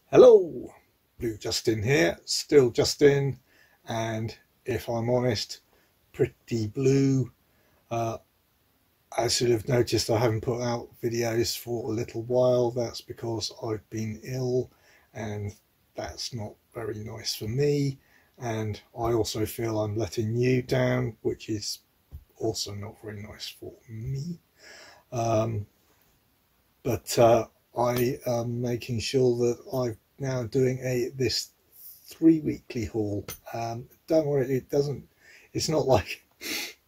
Hello, Blue Justin here, still Justin, and if I'm honest, pretty blue. Uh, as you'll have noticed, I haven't put out videos for a little while. That's because I've been ill, and that's not very nice for me. And I also feel I'm letting you down, which is also not very nice for me. Um, but I am making sure that I'm now doing this 3 weekly haul. Don't worry, it's not like,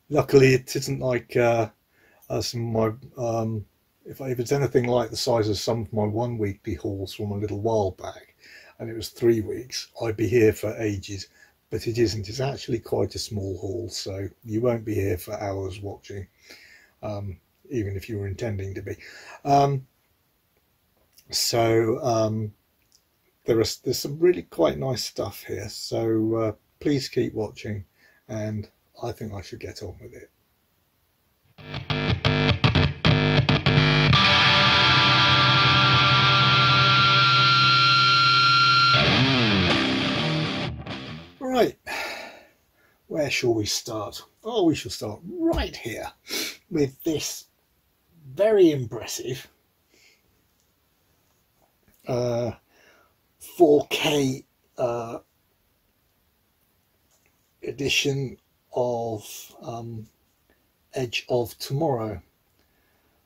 luckily it isn't like some of my, if it's anything like the size of some of my 1 weekly hauls from a little while back, and it was 3 weeks, I'd be here for ages. But it isn't, it's actually quite a small haul, so you won't be here for hours watching, even if you were intending to be. Um, so there's some really quite nice stuff here, so please keep watching, and I think I should get on with it. Right, where shall we start? Oh, we shall start right here with this very impressive 4K edition of Edge of Tomorrow,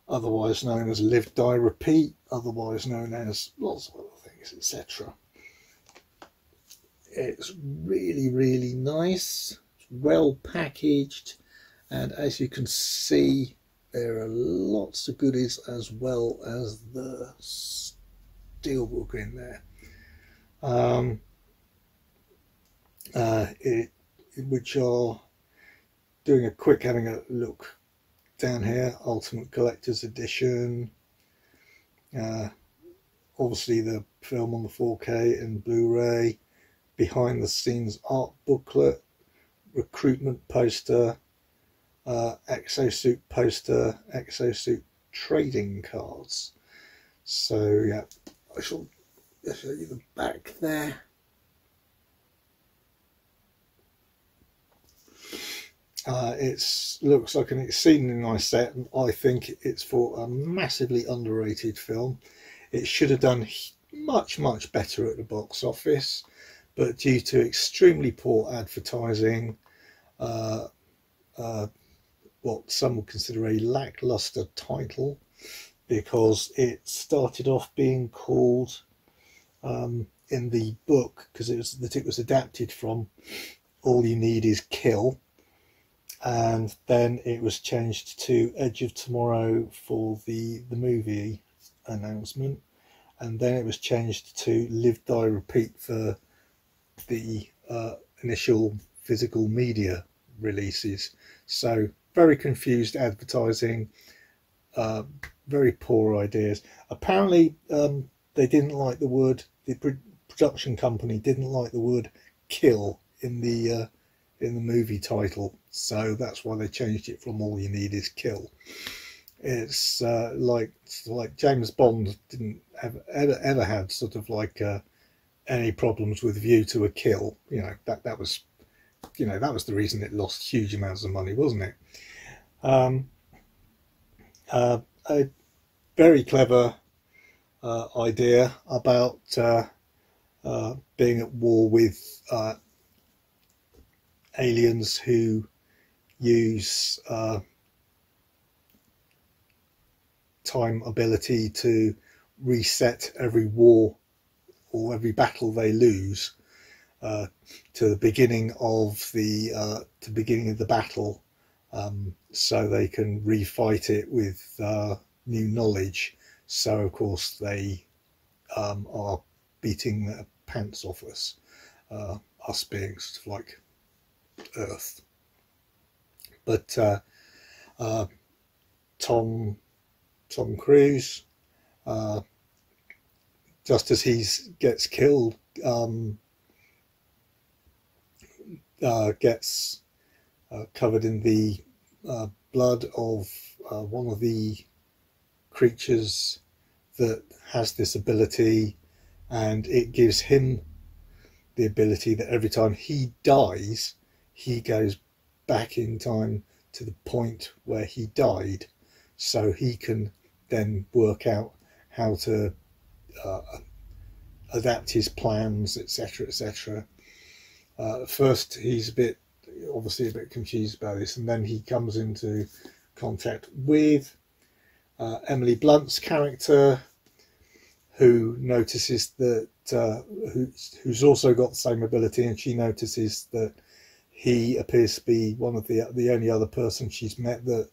otherwise known as Live, Die, Repeat, otherwise known as lots of other things, etc. It's really nice, it's well packaged, and as you can see, there are lots of goodies as well as the Steelbook in there. Which are doing a quick having a look down here. Ultimate Collector's Edition, obviously the film on the 4K and Blu-ray, behind the scenes art booklet, recruitment poster, exosuit poster, exosuit trading cards. So yeah, I shall show you the back there. It looks like an exceedingly nice set, and I think it's for a massively underrated film. It should have done much better at the box office, but due to extremely poor advertising, what some would consider a lackluster title, because it started off being called in the book, because it was adapted from All You Need Is Kill, and then it was changed to Edge of Tomorrow for the movie announcement, and then it was changed to Live, Die, Repeat for the initial physical media releases. So very confused advertising, very poor ideas. Apparently they didn't like the word, the production company didn't like the word kill in the movie title, so that's why they changed it from All You Need Is Kill. It's like James Bond didn't ever had sort of like any problems with View to a Kill. You know, that was, you know, that was the reason it lost huge amounts of money, wasn't it? A very clever idea about being at war with aliens who use time ability to reset every war or every battle they lose to the beginning of the battle, so they can refight it with new knowledge. So of course they are beating their pants off us, us being sort of like Earth. But Tom Cruise, just as he gets killed, gets covered in the blood of one of the creatures that has this ability, and it gives him the ability that every time he dies, he goes back in time to the point where he died, so he can then work out how to adapt his plans, etc., etc. First, he's obviously a bit confused about this, and then he comes into contact with Emily Blunt's character, who notices that who's also got the same ability, and she notices that he appears to be one of the only other person she's met that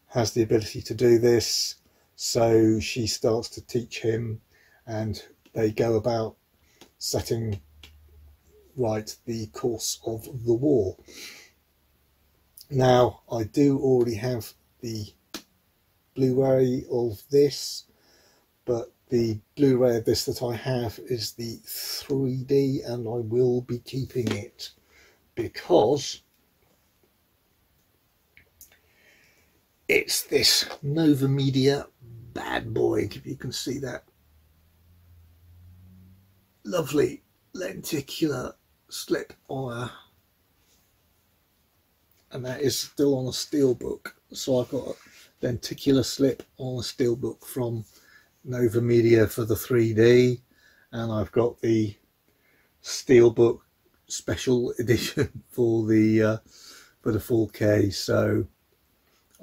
has the ability to do this. So she starts to teach him, and they go about setting right the course of the war. Now, I do already have the Blu-ray of this, but the Blu-ray of this that I have is the 3D, and I will be keeping it because it's this Nova Media bad boy, if you can see that lovely lenticular slip on and that is still on a Steelbook. So I've got a lenticular slip on a Steelbook from Nova Media for the 3D, and I've got the Steelbook special edition for the 4K. So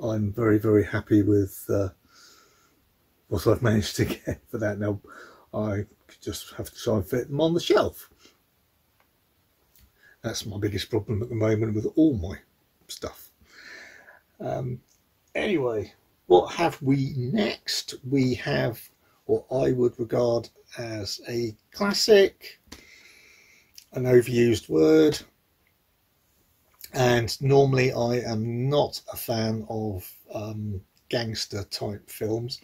I'm very, very happy with what I've managed to get for that. Now I just have to try and fit them on the shelf. That's my biggest problem at the moment with all my stuff. Anyway, what have we next? We have what I would regard as a classic, an overused word, and normally I am not a fan of gangster type films,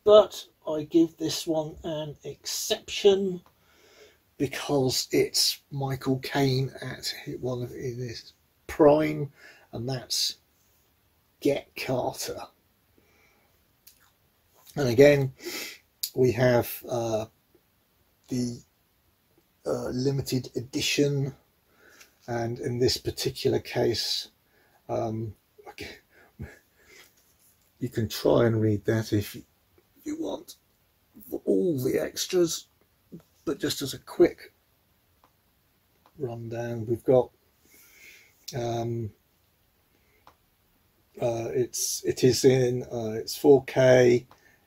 but I give this one an exception because it's Michael Caine at one of his prime, and that's Get Carter. And again, we have the limited edition, and in this particular case, you can try and read that if you want all the extras, but just as a quick rundown, we've got it's 4K,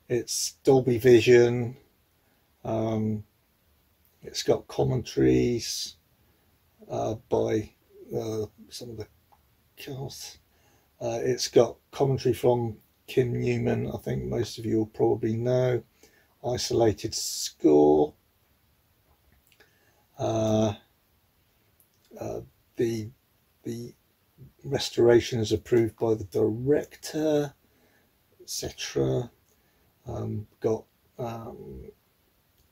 it's Dolby Vision, it's got commentaries by some of the cast. It's got commentary from Kim Newman, I think most of you will probably know. Isolated score. The restoration is approved by the director, etc. Got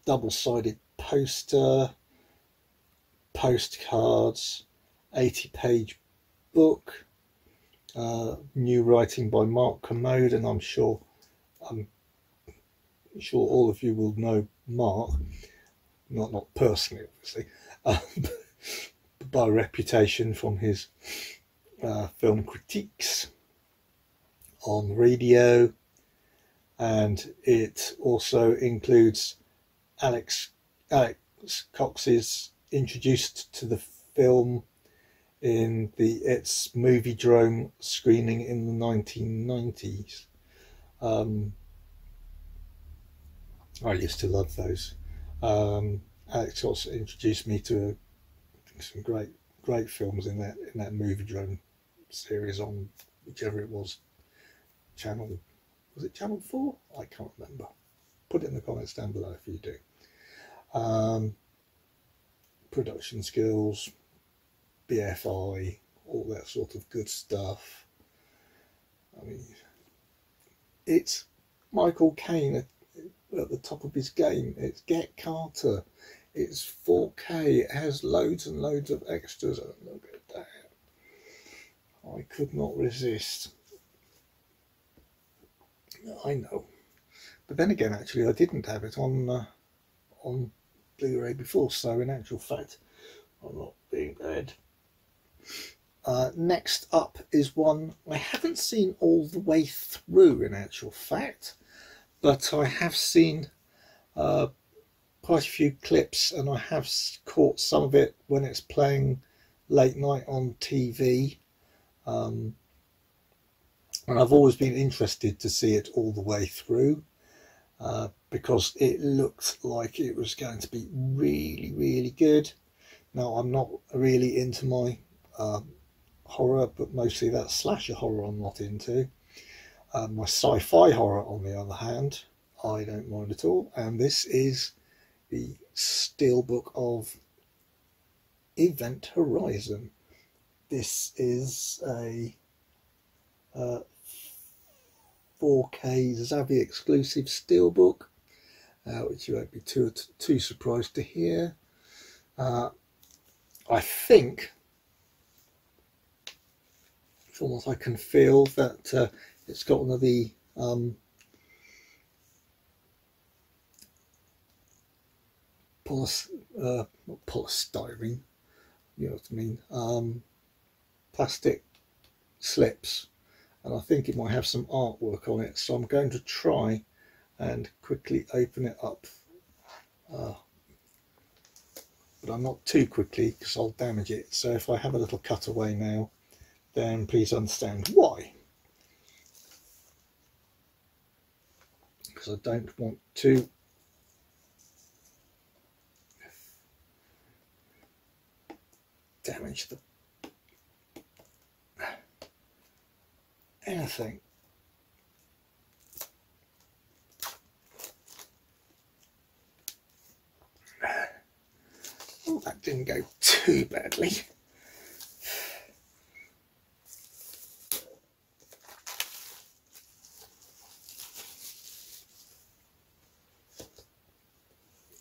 double-sided poster, postcards, 80-page book, new writing by Mark Commode, and I'm sure all of you will know Mark, not personally obviously, by reputation from his film critiques on radio. And it also includes Alex Cox's introduced to the film in its Moviedrome screening in the 1990s. I used to love those. Alex also introduced me to some great films in that Moviedrome series on whichever it was, channel. Was it Channel 4? I can't remember. Put it in the comments down below if you do. Production skills, BFI, all that sort of good stuff. I mean, it's Michael Caine at the top of his game. It's Get Carter. It's 4K. It has loads and loads of extras. And look at that. I could not resist. I know, but then again, actually, I didn't have it on Blu-ray before, so in actual fact I'm not being bad. Next up is one I haven't seen all the way through in actual fact, but I have seen quite a few clips, and I have caught some of it when it's playing late night on TV. And I've always been interested to see it all the way through, because it looked like it was going to be really, really good. Now, I'm not really into my horror, but mostly that slasher horror I'm not into. My sci-fi horror, on the other hand, I don't mind at all. And this is the Steelbook of Event Horizon. This is a 4K Zavvi exclusive Steelbook, which you won't be too surprised to hear. I think, from what I can feel, that it's got one of the not polystyrene, you know what I mean, plastic slips, and I think it might have some artwork on it, so I'm going to try and quickly open it up, but I'm not too quickly because I'll damage it. So if I have a little cutaway now, then please understand why, because I don't want to damage the anything. Oh, that didn't go too badly.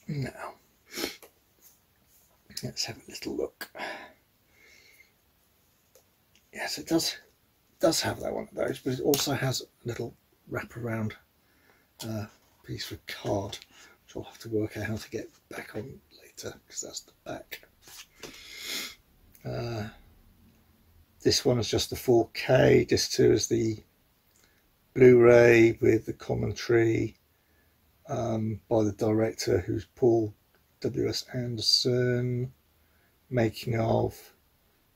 Now, let's have a little look. Yes, it does have that one of those, but it also has a little wraparound piece of card, which I'll have to work out how to get back on later, because that's the back. This one is just the 4K. This too is the Blu-ray with the commentary by the director, who's Paul W.S. Anderson, making of,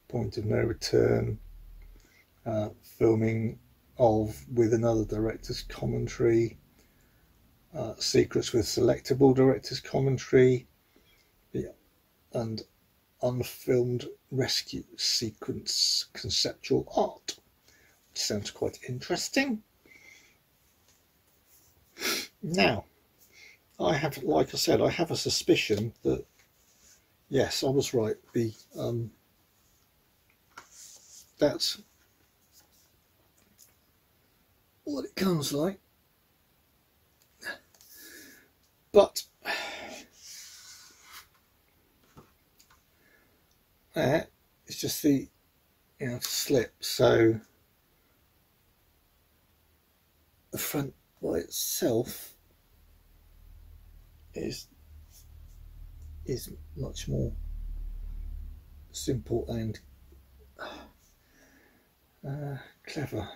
Point of No Return, filming of with another director's commentary, Secrets with Selectable director's commentary, yeah, and unfilmed rescue sequence conceptual art, which sounds quite interesting. Now, I have, like I said, I have a suspicion that, yes, I was right. That's what it comes like. But that is just the slip. So the front by itself is much more simple and clever.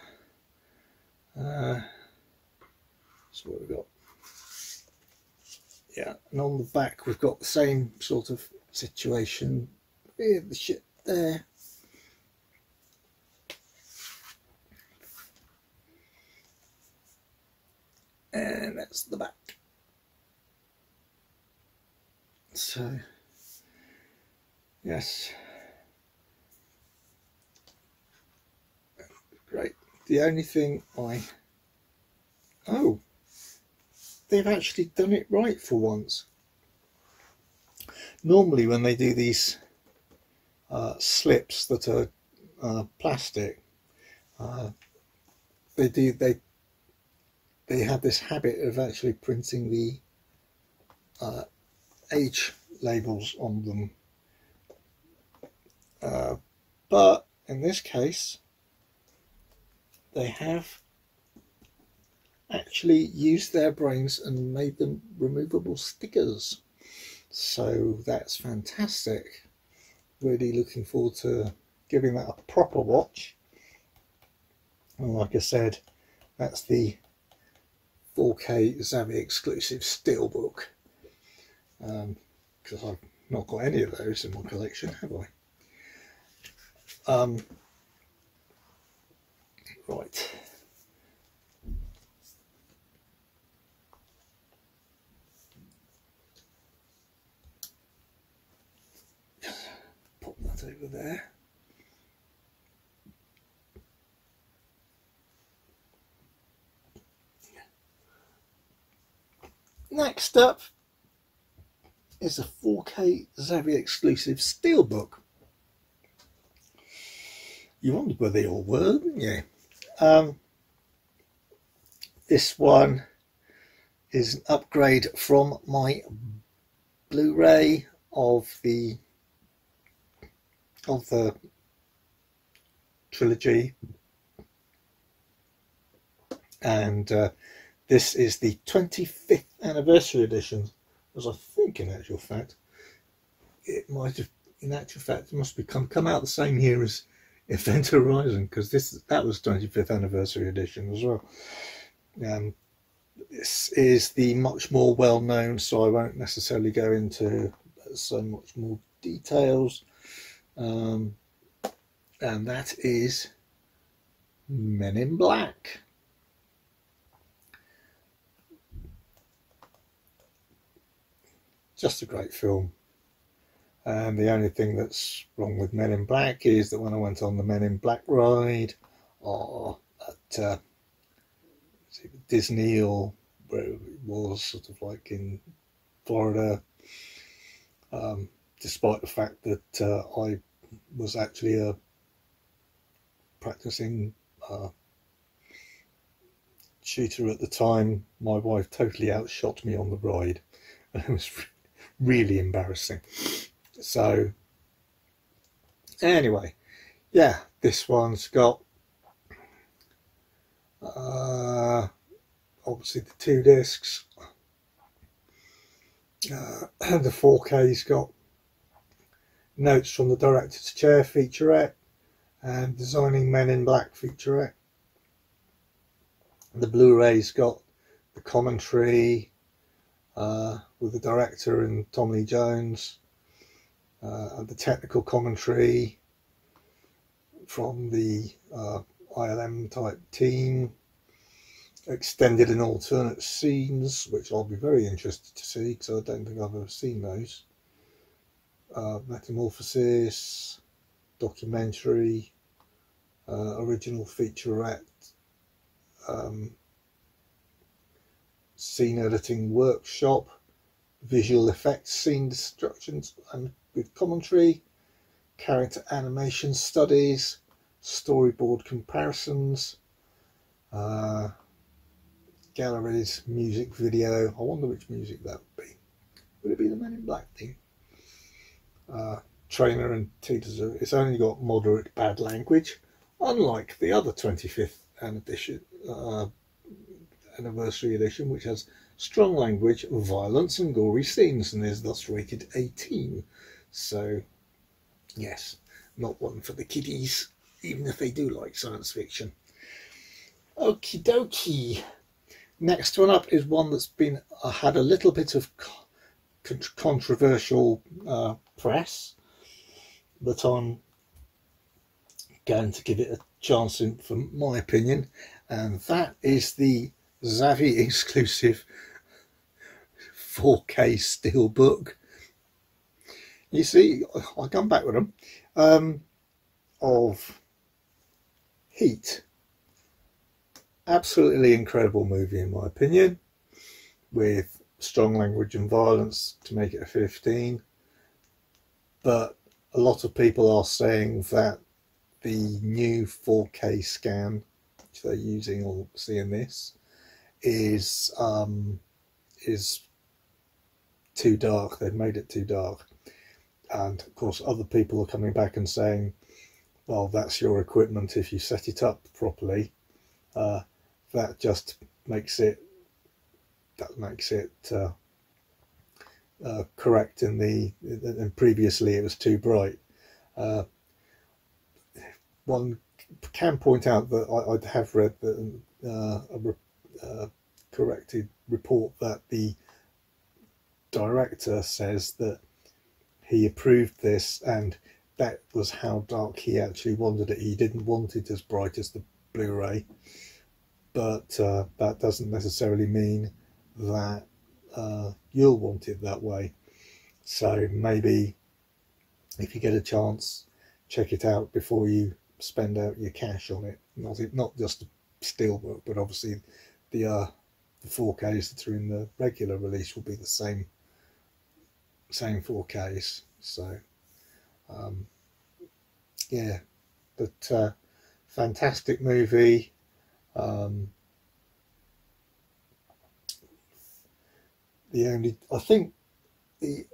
So what we've got, yeah, and on the back we've got the same sort of situation with the shit there. And that's the back. So, yes, great. The only thing oh, they've actually done it right for once. Normally when they do these slips that are plastic, they have this habit of actually printing the age labels on them, but in this case they have actually used their brains and made them removable stickers. So that's fantastic. Really looking forward to giving that a proper watch. And like I said, that's the 4K Zavvi exclusive Steelbook, because I've not got any of those in my collection, have I? Right. Pop that over there. Next up is a 4K Zavvi exclusive Steelbook. You wondered where they all were, didn't you? This one is an upgrade from my Blu-ray of the trilogy, and this is the 25th anniversary edition, as I think in actual fact it might have, it must be come out the same year as Event Horizon, because that was 25th anniversary edition as well. This is the much more well known, so I won't necessarily go into so much more details, and that is Men in Black. Just a great film. And the only thing that's wrong with Men in Black is that when I went on the Men in Black ride, or at Disney, or where it was, sort of like in Florida, despite the fact that I was actually a practicing shooter at the time, my wife totally outshot me on the ride, and it was really embarrassing. So anyway, yeah, this one's got obviously the 2 discs. The 4K's got Notes from the Director's Chair featurette and Designing Men in Black featurette. The Blu-ray's got the commentary with the director and Tom Lee Jones, and the technical commentary from the ILM type team, extended and alternate scenes, which I'll be very interested to see because I don't think I've ever seen those. Metamorphosis, documentary, original featurette, scene editing workshop, visual effects scene instructions and with commentary, character animation studies, storyboard comparisons, galleries, music video. I wonder which music that would be. Would it be the Men in Black thing? Trainer and teaser. It's only got moderate bad language, unlike the other 25th anniversary edition, which has strong language, violence and gory scenes, and is thus rated 18. So yes, not one for the kiddies, even if they do like science fiction. Okie dokie. Next one up is one that's been had a little bit of controversial press, but I'm going to give it a chance for my opinion, and that is the Zavvi exclusive 4K Steelbook. You see, I come back with them, of Heat. Absolutely incredible movie in my opinion, with strong language and violence to make it a 15, but a lot of people are saying that the new 4K scan which they're using, or seeing this, is too dark. They've made it too dark, and of course other people are coming back and saying, well, that's your equipment. If you set it up properly, that just makes it correct in and previously it was too bright. One can point out that I have read that a corrected report that the director says that he approved this and that was how dark he actually wanted it. He didn't want it as bright as the Blu-ray, but that doesn't necessarily mean that you'll want it that way. So maybe if you get a chance, check it out before you spend out your cash on it. Not just the Steelbook, but obviously the 4Ks that are in the regular release will be the same 4Ks. So yeah, but fantastic movie. I think the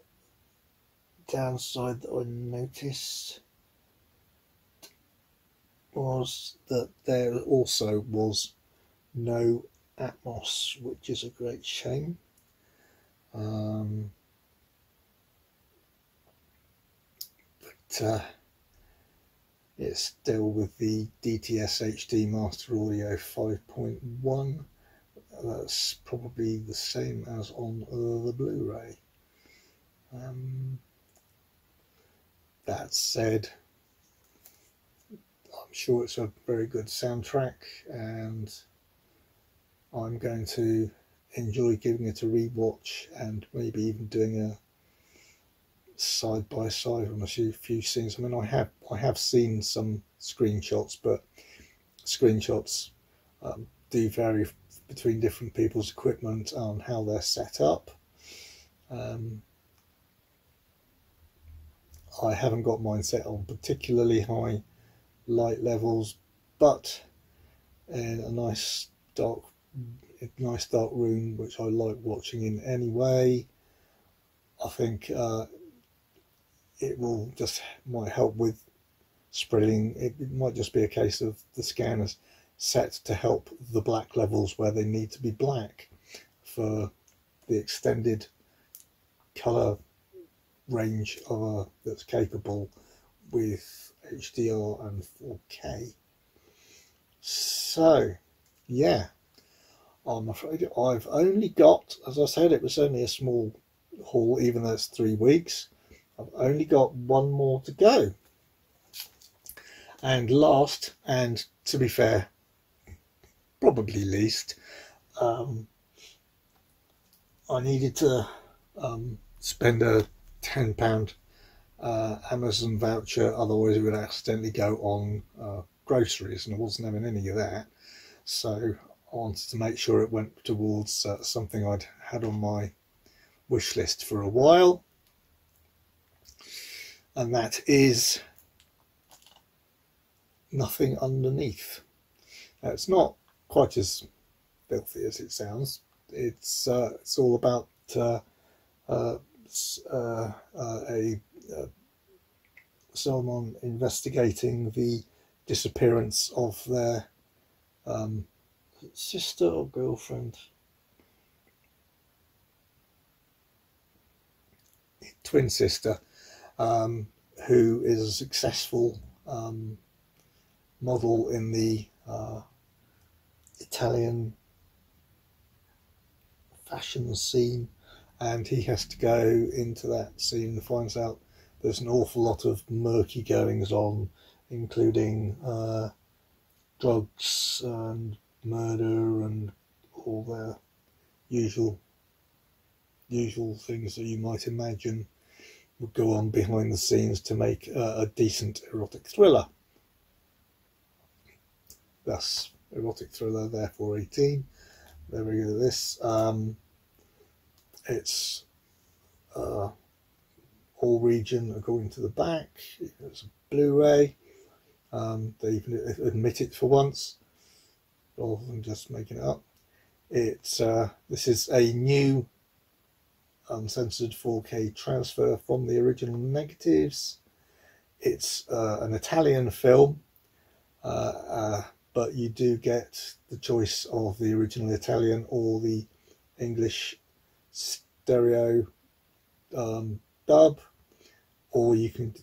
downside that I noticed was that there also was no Atmos, which is a great shame. But it's still with the DTS HD Master Audio 5.1. That's probably the same as on the Blu-ray. That said, I'm sure it's a very good soundtrack, and I'm going to enjoy giving it a rewatch and maybe even doing a side by side on a few scenes. I mean, I have seen some screenshots, but screenshots do vary between different people's equipment on how they're set up. I haven't got mine set on particularly high light levels, but in a nice dark room, which I like watching in anyway, I think it will might help with spreading. It might just be a case of the scanners set to help the black levels where they need to be black for the extended color range that's capable with HDR and 4K. So yeah, I'm afraid I've only got, as I said, it was only a small haul, even though it's 3 weeks. I've only got one more to go. And last, and to be fair, probably least, I needed to spend a £10 Amazon voucher, otherwise it would accidentally go on groceries, and I wasn't having any of that. So I wanted to make sure it went towards something I'd had on my wish list for a while, and that is Nothing Underneath. Now, it's not quite as filthy as it sounds. It's all about someone investigating the disappearance of their sister or girlfriend, twin sister, who is a successful model in the Italian fashion scene, and he has to go into that scene and finds out there's an awful lot of murky goings on, including drugs and murder and all the usual things that you might imagine would go on behind the scenes to make a decent erotic thriller. Thus, erotic thriller, therefore 18. There we go. This it's all region according to the back. It's a Blu-ray. They even admit it for once, rather than just making it up. It's this is a new uncensored 4K transfer from the original negatives. It's an Italian film, but you do get the choice of the original Italian or the English stereo dub, or you can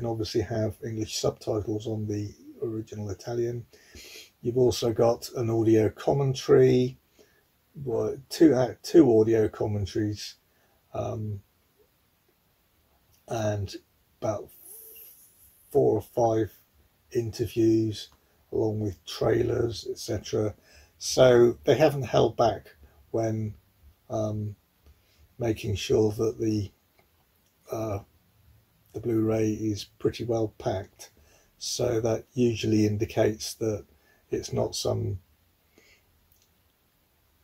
obviously have English subtitles on the original Italian. You've also got an audio commentary, well, two audio commentaries, and about 4 or 5 interviews, along with trailers, etc. So they haven't held back when making sure that the Blu-ray is pretty well packed. So that usually indicates that it's not some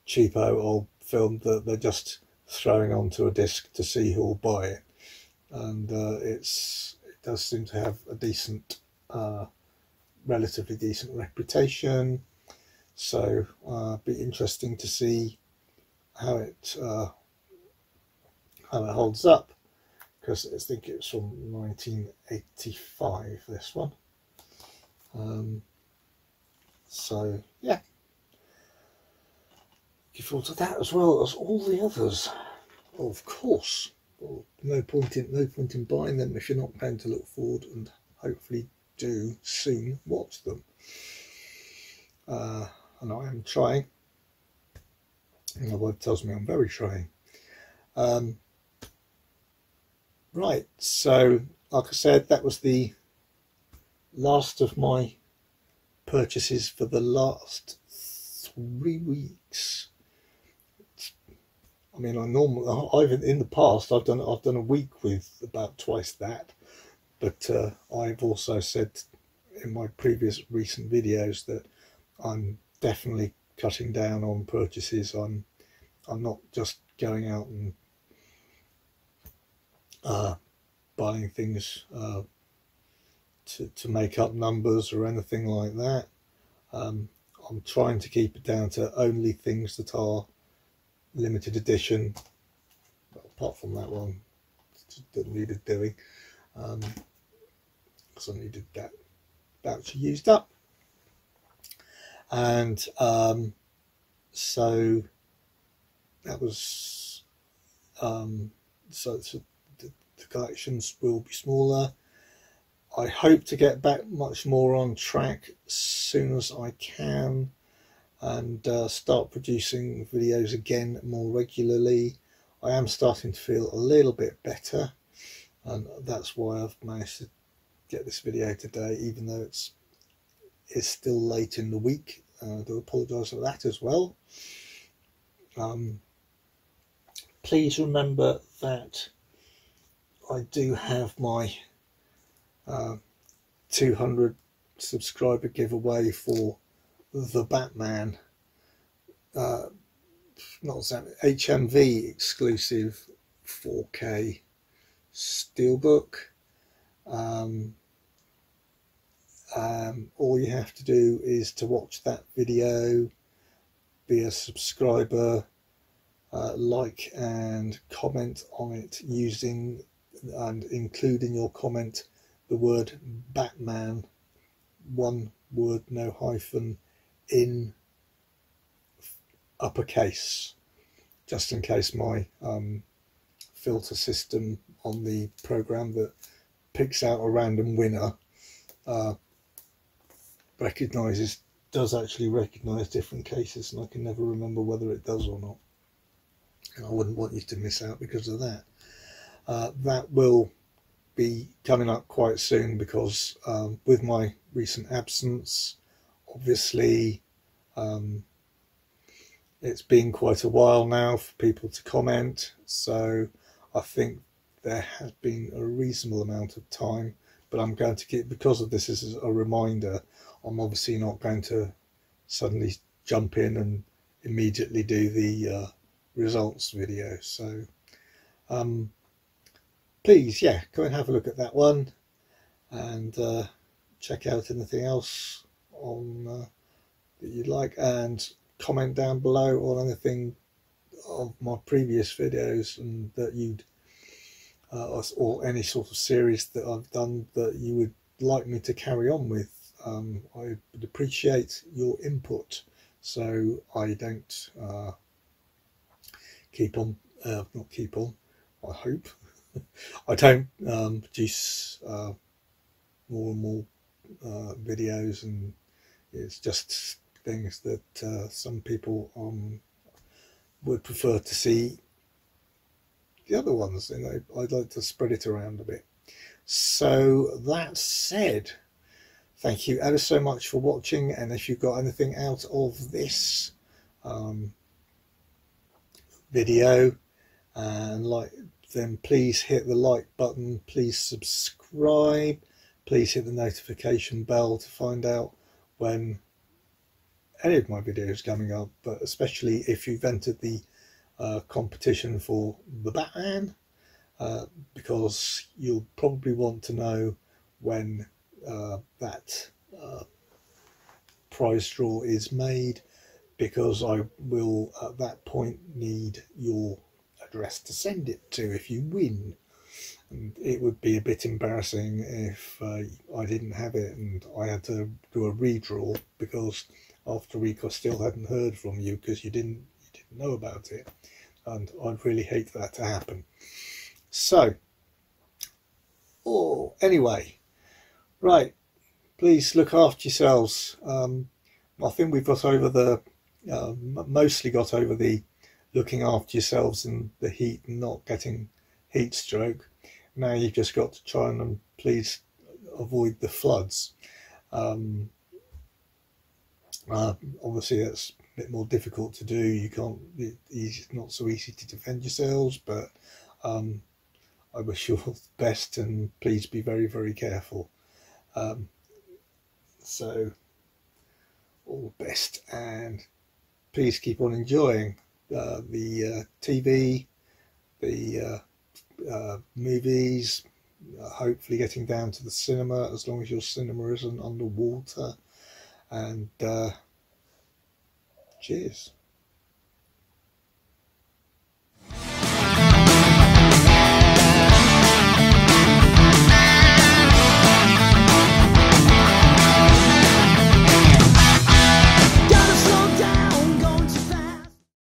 cheapo old film that they're just throwing onto a disc to see who'll buy it. And it does seem to have a decent, relatively decent reputation. So be interesting to see how it holds up, because I think it's from 1985, this one. So yeah, looking forward to that as well as all the others, of course. Well, no point in buying them if you're not going to look forward and hopefully do soon watch them. And I am trying. And my wife tells me I'm very trying. Right, so like I said, that was the last of my purchases for the last 3 weeks. I mean, in the past I've done a week with about twice that, but I've also said in my previous recent videos that I'm definitely cutting down on purchases. I'm not just going out and buying things to make up numbers or anything like that. I'm trying to keep it down to only things that are limited edition. But apart from that one, that needed doing, because I needed that voucher used up. And so that was so the collections will be smaller. I hope to get back much more on track as soon as I can, and start producing videos again more regularly. I am starting to feel a little bit better, and that's why I've managed to get this video today, even though it's still late in the week. I do apologise for that as well. Please remember that I do have my 200 subscriber giveaway for the Batman, not HMV exclusive 4K Steelbook. All you have to do is to watch that video, be a subscriber, like and comment on it using and include in your comment the word Batman, one word, no hyphen, in uppercase, just in case my filter system on the program that picks out a random winner does actually recognise different cases, and I can never remember whether it does or not, and I wouldn't want you to miss out because of that. That will be coming up quite soon, because with my recent absence, obviously it's been quite a while now for people to comment, so I think there has been a reasonable amount of time, but I'm going to keep, because of this as a reminder, I'm obviously not going to suddenly jump in and immediately do the results video. So please, yeah, go and have a look at that one, and check out anything else on that you'd like, and comment down below on anything of my previous videos and that you'd or any sort of series that I've done that you would like me to carry on with. I would appreciate your input, so I don't I hope. I don't produce more and more videos, and it's just things that some people would prefer to see the other ones, and I'd like to spread it around a bit. So that said, thank you ever so much for watching, and if you got anything out of this video, and then please hit the like button, please subscribe, please hit the notification bell to find out when any of my videos coming up, but especially if you've entered the competition for the Batman, because you'll probably want to know when that prize draw is made, because I will at that point need your address to send it to if you win. And it would be a bit embarrassing if I didn't have it and I had to do a redraw, because after a week I still hadn't heard from you because you didn't know about it, and I'd really hate that to happen. So, anyway, right, please look after yourselves. I think we've got over the mostly got over the looking after yourselves in the heat and not getting heat stroke. Now you've just got to try and please avoid the floods. Obviously that's a bit more difficult to do. You can't, it's not so easy to defend yourselves, but I wish you all the best, and please be very, very careful. So all the best, and please keep on enjoying the TV, the movies, hopefully getting down to the cinema, as long as your cinema isn't underwater. And cheers.